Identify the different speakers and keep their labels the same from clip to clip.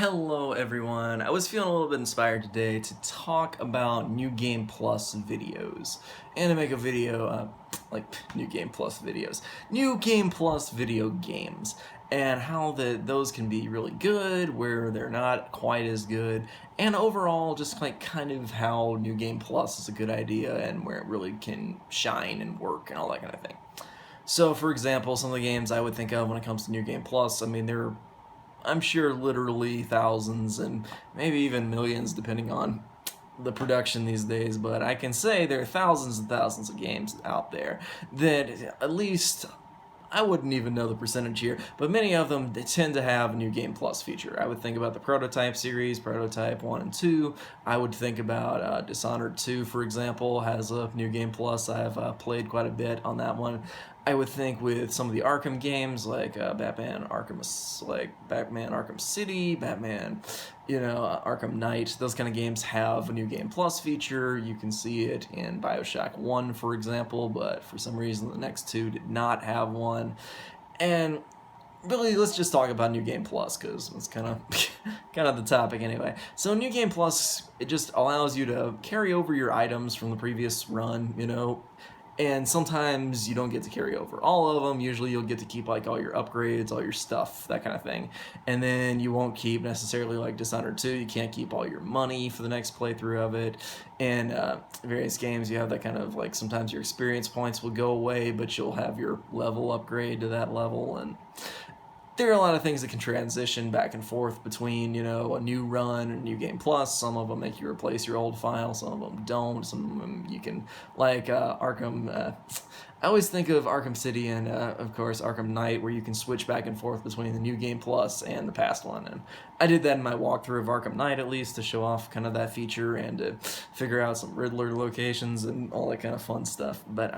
Speaker 1: Hello everyone. I was feeling a little bit inspired today to talk about New Game Plus videos and to make a video, New Game Plus videos, New Game Plus video games, and how those can be really good, where they're not quite as good, and overall just like kind of how New Game Plus is a good idea and where it really can shine and work and all that kind of thing. So, for example, some of the games I would think of when it comes to New Game Plus, I mean, I'm sure literally thousands and maybe even millions depending on the production these days, but I can say there are thousands and thousands of games out there that at least I wouldn't even know the percentage here, but many of them they tend to have a New Game Plus feature. I would think about the Prototype series, Prototype 1 and 2. I would think about Dishonored 2, for example, has a New Game Plus. I have played quite a bit on that one. I would think with some of the Arkham games, like Batman Arkham City, Batman, Arkham Knight, those kind of games have a New Game Plus feature. You can see it in Bioshock 1, for example, but for some reason the next two did not have one. And really, let's just talk about New Game Plus, because it's kind of the topic anyway. So New Game Plus, it just allows you to carry over your items from the previous run, and sometimes you don't get to carry over all of them. Usually you'll get to keep like all your upgrades, all your stuff, that kind of thing. And then you won't keep necessarily like Dishonored 2, you can't keep all your money for the next playthrough of it. In various games you have that kind of like sometimes your experience points will go away, but you'll have your level upgrade to that level. And there are a lot of things that can transition back and forth between, a new run and New Game Plus. Some of them make you replace your old file, some of them don't. Some of them you can, like Arkham. I always think of Arkham City and, of course, Arkham Knight, where you can switch back and forth between the New Game Plus and the past one. And I did that in my walkthrough of Arkham Knight, at least, to show off kind of that feature and to figure out some Riddler locations and all that kind of fun stuff. But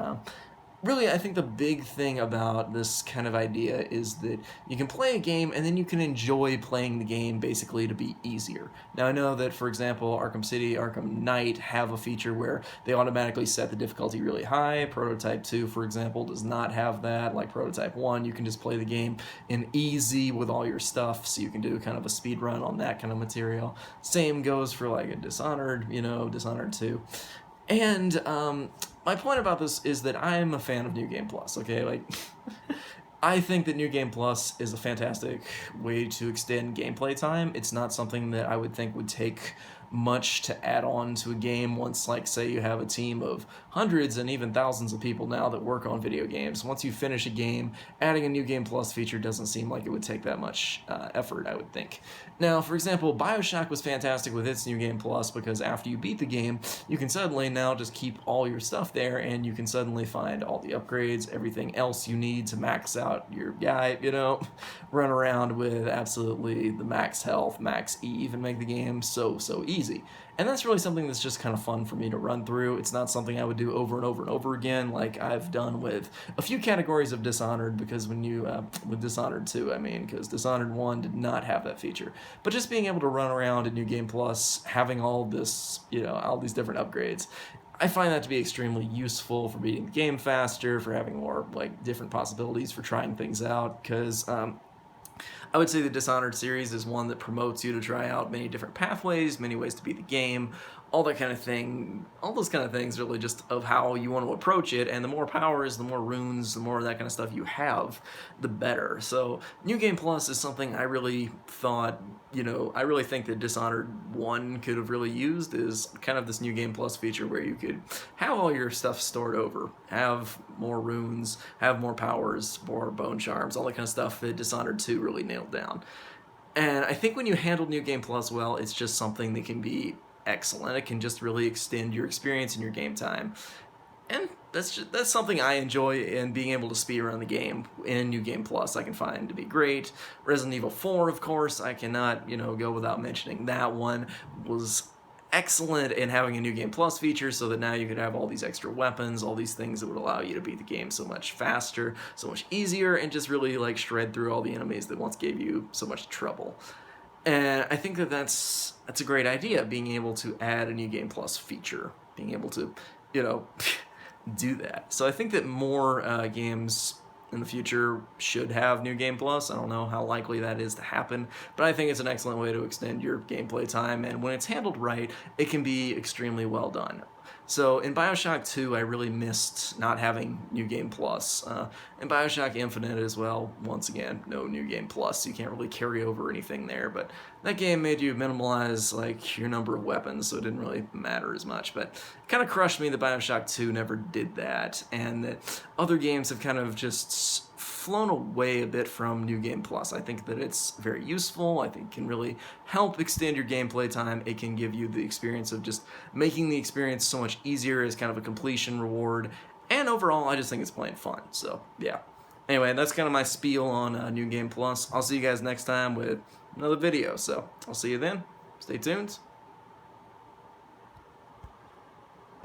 Speaker 1: really, I think the big thing about this kind of idea is that you can play a game and then you can enjoy playing the game basically to be easier. Now, I know that, for example, Arkham City, Arkham Knight have a feature where they automatically set the difficulty really high. Prototype 2, for example, does not have that. Like Prototype 1, you can just play the game in easy with all your stuff, so you can do kind of a speed run on that kind of material. Same goes for like a Dishonored, Dishonored 2. And my point about this is that I'm a fan of New Game Plus, okay? Like, I think that New Game Plus is a fantastic way to extend gameplay time. It's not something that I would think would take much to add on to a game once, like, say you have a team of hundreds and even thousands of people now that work on video games. Once you finish a game, adding a New Game Plus feature doesn't seem like it would take that much effort, I would think. Now, for example, Bioshock was fantastic with its New Game Plus because after you beat the game, you can suddenly now just keep all your stuff there and you can suddenly find all the upgrades, everything else you need to max out your guy, run around with absolutely the max health, max Eve, and make the game so easy. And that's really something that's just kind of fun for me to run through. It's not something I would do over and over and over again like I've done with a few categories of Dishonored, because when you, with Dishonored 2, because Dishonored 1 did not have that feature. But just being able to run around in New Game Plus, having all this, all these different upgrades, I find that to be extremely useful for beating the game faster, for having more, different possibilities for trying things out, because, I would say the Dishonored series is one that promotes you to try out many different pathways, many ways to beat the game, all that kind of thing, all those kind of things really just of how you want to approach it, and the more powers, the more runes, the more of that kind of stuff you have, the better. So New Game Plus is something I really thought, I really think that Dishonored 1 could have really used, is kind of this New Game Plus feature where you could have all your stuff stored over, have more runes, have more powers, more bone charms, all that kind of stuff that Dishonored 2 really nailed down. And I think when you handle New Game Plus well, it's just something that can be excellent. It can just really extend your experience and your game time. And that's something I enjoy in being able to speed around the game in New Game Plus. I can find to be great. Resident Evil 4, of course, I cannot, go without mentioning that one was excellent in having a New Game Plus feature, so that now you could have all these extra weapons, all these things that would allow you to beat the game so much faster, so much easier, and just really shred through all the enemies that once gave you so much trouble. And I think that that's a great idea, being able to add a New Game Plus feature, being able to, do that. So I think that more games in the future should have New Game Plus. I don't know how likely that is to happen, but I think it's an excellent way to extend your gameplay time, and when it's handled right, it can be extremely well done. So in Bioshock 2, I really missed not having New Game Plus. In Bioshock Infinite as well, once again, no New Game Plus. You can't really carry over anything there, but that game made you minimalize like your number of weapons, so it didn't really matter as much. But it kind of crushed me that Bioshock 2 never did that, and that other games have kind of just flown away a bit from New Game Plus. I think that it's very useful. I think it can really help extend your gameplay time. It can give you the experience of just making the experience so much easier as kind of a completion reward. And overall, I just think it's plain fun. So, yeah. Anyway, that's kind of my spiel on New Game Plus. I'll see you guys next time with another video. So, I'll see you then. Stay tuned.